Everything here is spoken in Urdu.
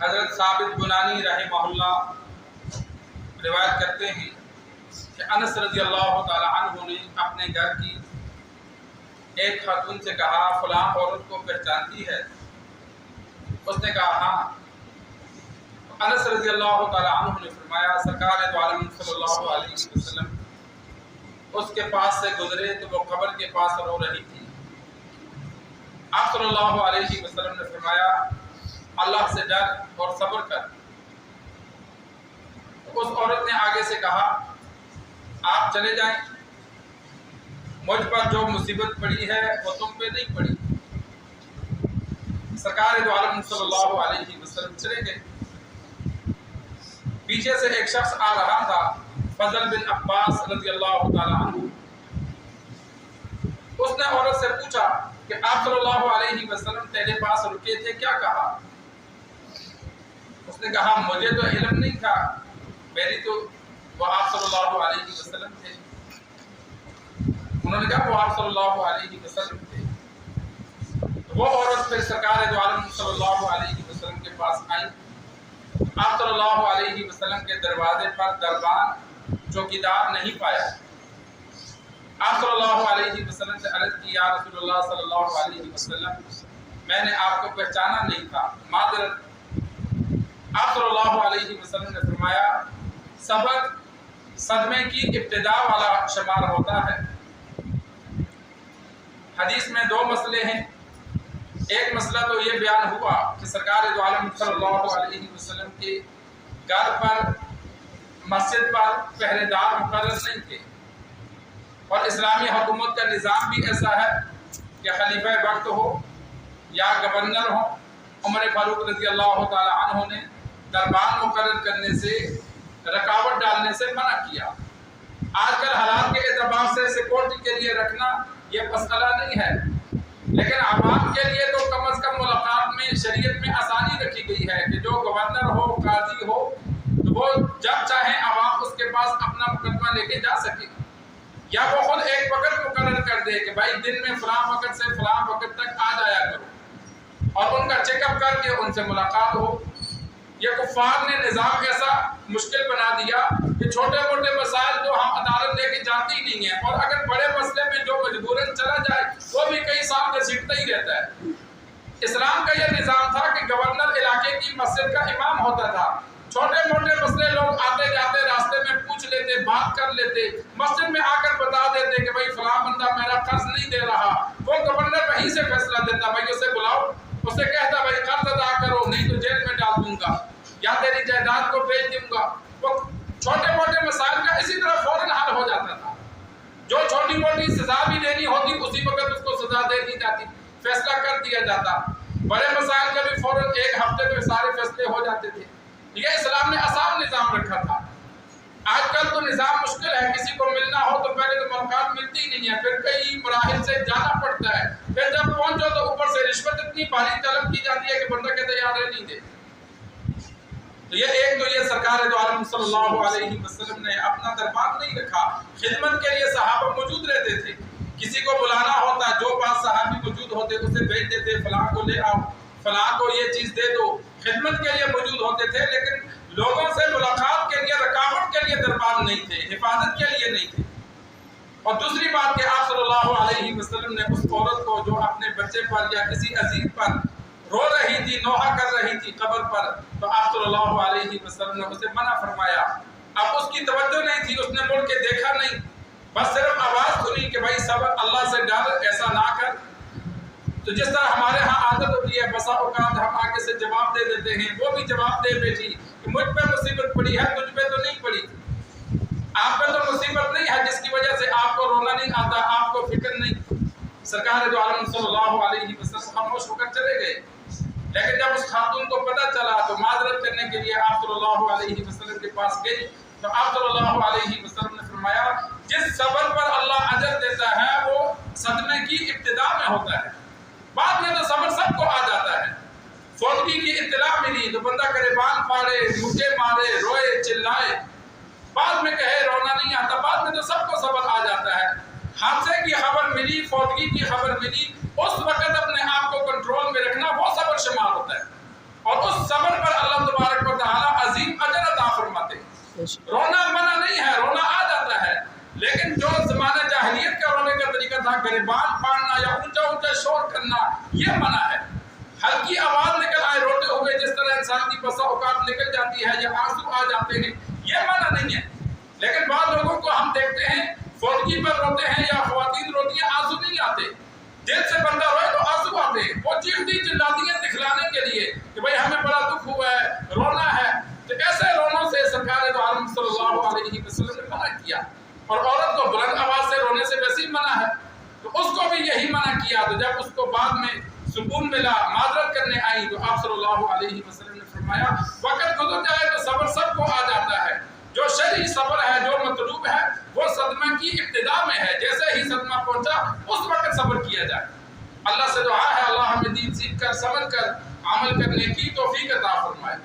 حضرت ثابت بنانی رحمہ روایت کرتے ہیں کہ انس رضی اللہ تعالی عنہ نے اپنے گھر کی ایک خاتون سے کہا فلاں عورت کو پہچانتی ہے؟ اس نے کہا ہاں۔ انس رضی اللہ تعالی عنہ نے فرمایا سرکار دو عالم صلی اللہ علیہ وسلم اس کے پاس سے گزرے تو وہ قبر کے پاس رو رہی تھی۔ آپ صلی اللہ علیہ وسلم نے فرمایا اللہ سے ڈر اور صبر کر۔ اس عورت نے آگے سے کہا آپ چلے جائیں، مجھ پر جو مصیبت پڑی ہے وہ تم پہ نہیں پڑی۔ سرکار دو عالم صلی اللہ علیہ وسلم چلے گئے۔ پیچھے سے ایک شخص آ رہا تھا، فضل بن عباس رضی اللہ تعالی عنہ۔ اس نے عورت سے پوچھا کہ آپ صلی اللہ علیہ وسلم تیرے پاس رکے تھے، کیا کہا؟ اس نے کہا مجھے تو علم نہیں تھا، میری تو وہ آپ صلی اللہ علیہ وسلم تھے۔ انہوں نے کہا وہ آپ صلی اللہ علیہ وسلم تھے۔ وہ عورت پھر سرکار دو عالم صلی اللہ علیہ وسلم کے پاس آئی۔ آپ صلی اللہ علیہ وسلم کے دروازے پر دربان چوکیدار نہیں پایا۔ آپ صلی اللہ علیہ وسلم سے عرض کی یا رسول اللہ صلی اللہ علیہ وسلم میں نے آپ کو پہچانا نہیں تھا، معذرت۔ آپ صلی اللہ علیہ وسلم نے فرمایا صبر صدمے کی ابتدا والا شمار ہوتا ہے۔ حدیث میں دو مسئلے ہیں۔ ایک مسئلہ تو یہ بیان ہوا کہ سرکار دو عالم صلی اللہ علیہ وسلم کے گھر پر مسجد پر پہرے دار مقرر نہیں تھے، اور اسلامی حکومت کا نظام بھی ایسا ہے کہ خلیفہ وقت ہو یا گورنر ہو، عمر فاروق رضی اللہ تعالی عنہ نے دربان مقرر کرنے سے رکاوٹ ڈالنے سے منع کیا۔ آج کل حالات کے اعتبار سے سیکورٹی کے لیے رکھنا یہ مسئلہ نہیں ہے، لیکن عوام کے لیے تو کم از کم ملاقات میں شریعت میں آسانی رکھی گئی ہے کہ جو گورنر ہو قاضی ہو تو وہ جب چاہیں عوام اس کے پاس اپنا مقدمہ لے کے جا سکے، یا وہ خود ایک وقت مقرر کر دے کہ بھائی دن میں فلاں وقت سے فلاں وقت تک آ جایا کرو، اور ان کا چیک اپ کر کے ان سے ملاقات ہو۔ یہ کفار نے نظام ایسا مشکل بنا دیا کہ چھوٹے موٹے مسائل تو ہم عدالت لے کے جاتے ہی نہیں ہیں، اور اگر بڑے مسئلے میں جو مجبوراً چلا جائے وہ بھی کئی سال گھسیٹتا ہی رہتا ہے۔ اسلام کا یہ نظام تھا کہ گورنر علاقے کی مسجد کا امام ہوتا تھا، چھوٹے موٹے مسئلے لوگ آتے جاتے راستے میں پوچھ لیتے، بات کر لیتے، مسجد میں آ کر بتا دیتے کہ بھائی فلاں بندہ میرا قرض نہیں دے رہا، وہ گورنر وہیں سے فیصلہ دیتا، بھائی اسے بلاؤ، اسے کہتا بھائی قرض ادا کرو نہیں تو جیل میں ڈال دوں گا یا تیری جائیداد کو بیچ دوں گا۔ وہ چھوٹے موٹے مسائل کا اسی طرح فوراً حل ہو جاتا تھا۔ جو چھوٹی موٹی سزا بھی دینی ہوتی اسی وقت اس کو سزا دے دی جاتی، فیصلہ کر دیا جاتا۔ بڑے مسائل کا بھی فوراً ایک ہفتے میں سارے فیصلے ہو جاتے تھے۔ یہ اسلام نے آسان نظام رکھا تھا۔ آج کل تو نظام مشکل ہے، کسی کو ملنا ہو تو پہلے تو ملاقات ملتی ہی نہیں ہے، پھر کئی مراحل سے جانا پڑتا ہے، پھر جب پہنچو تو اوپر سے رشوت اتنی بھاری طلب کی جاتی ہے کہ بندہ کہتا ہے یار نہیں دے۔ تو یہ سرکار دو عالم صلی اللہ علیہ وسلم نے اپنا دربار نہیں رکھا، خدمت کے لیے صحابہ موجود رہتے تھے۔ کسی کو بلانا ہوتا جو پاس صحابی موجود ہوتے اسے بھیج دیتے، فلاں کو لے آؤ، فلاں کو یہ چیز دے دو، خدمت کے لیے موجود ہوتے تھے، لیکن لوگوں سے ملاقات کے لیے رکاوٹ کے لیے دربار نہیں تھے، حفاظت کے لیے نہیں تھے۔ اور دوسری بات کہ آپ صلی اللہ علیہ وسلم نے اس عورت کو جو اپنے بچے پر یا کسی عزیز پر رو رہی تھی، نوحہ کر رہی تھی قبر پر، تو آپ صلی اللہ علیہ وسلم نے اسے منع فرمایا۔ اب اس کی توجہ نہیں تھی، اس نے مڑ کے دیکھا نہیں، بس صرف آواز سنی کہ بھائی صبر، اللہ سے ڈر، ایسا نہ کر۔ تو جس طرح ہمارے ہاں عادت ہوتی ہے بسا اوقات ہم آگے سے جواب دے دیتے ہیں، وہ بھی جواب دے بیٹھی کہ مجھ پہ مصیبت پڑی ہے، تجھ پہ تو نہیں پڑی۔ آپ پہ تو مصیبت نہیں ہے جس کی وجہ سے آپ کو رونا نہیں آتا، آپ کو فکر نہیں۔ سرکار دو عالم صلی اللہ علیہ وسلم خاموش ہو کر چلے گئے، لیکن جب اس خاتون کو پتہ چلا تو معذرت کرنے کے لیے آپ صلی اللہ علیہ وسلم کے پاس گئی، تو آپ صلی اللہ علیہ وسلم نے فرمایا جس صبر پر اللہ اجر دیتا ہے وہ صدمے کی ابتدا میں ہوتا ہے، بعد میں تو صبر سب کو آ جاتا ہے۔ فوتگی کی اطلاع ملی تو بندہ گریبان پھاڑے، مکے مارے، روئے، چلائے، بعد میں کہے رونا نہیں آتا، بعد میں تو سب کو صبر آ جاتا ہے۔ حادثے کی خبر ملی، فوتگی کی خبر ملی، اس وقت اپنے آپ کو کنٹرول میں رکھنا وہ صبر شمار ہوتا ہے، اور اس صبر پر اللہ رونا منع نہیں ہے، رونا آ جاتا ہے، لیکن جو زمانہ جاہلیت کا رونے کا طریقہ تھا، گریبان پھاڑنا یا اونچا اونچا شور کرنا، یہ منع ہے۔ ہلکی آواز نکل آئے روتے ہوئے، جس طرح انسان کی بسا اوقات نکل جاتی ہے یا آنسو آ جاتے ہیں، یہ منع نہیں ہے۔ لیکن بعض لوگوں کو ہم دیکھتے ہیں فوتگی پر روتے ہیں یا خواتین روتی ہیں، آنسو نہیں آتے، دل سے بندہ روئے تو آنسو آتے ہیں، وہ چیختی چلاتی ہیں دکھلانے کے لیے کہ بھئی ہمیں بڑا دکھ ہوا ہے، رونا ہے۔ تو ایسے رونوں سے سرکار دو عالم صلی اللہ علیہ وسلم نے منع کیا، اور عورت کو بلند آواز سے رونے سے ویسے ہی منع ہے، تو اس کو بھی یہی منع کیا۔ تو جب اس کو بعد میں سکون ملا، معذرت کرنے آئی، تو آپ صلی اللہ علیہ وسلم نے فرمایا وقت گزر جائے تو صبر سب کو آ جاتا ہے، جو شرعی صبر ہے، جو مطلوب ہے، وہ صدمہ کی ابتدا میں ہے، جیسے ہی صدمہ پہنچا اس وقت صبر کیا جائے۔ اللہ سے دعا ہے اللہ ہمیں دین سیکھ کر، سمجھ کر، عمل کرنے کی توفیق عطا فرمائے۔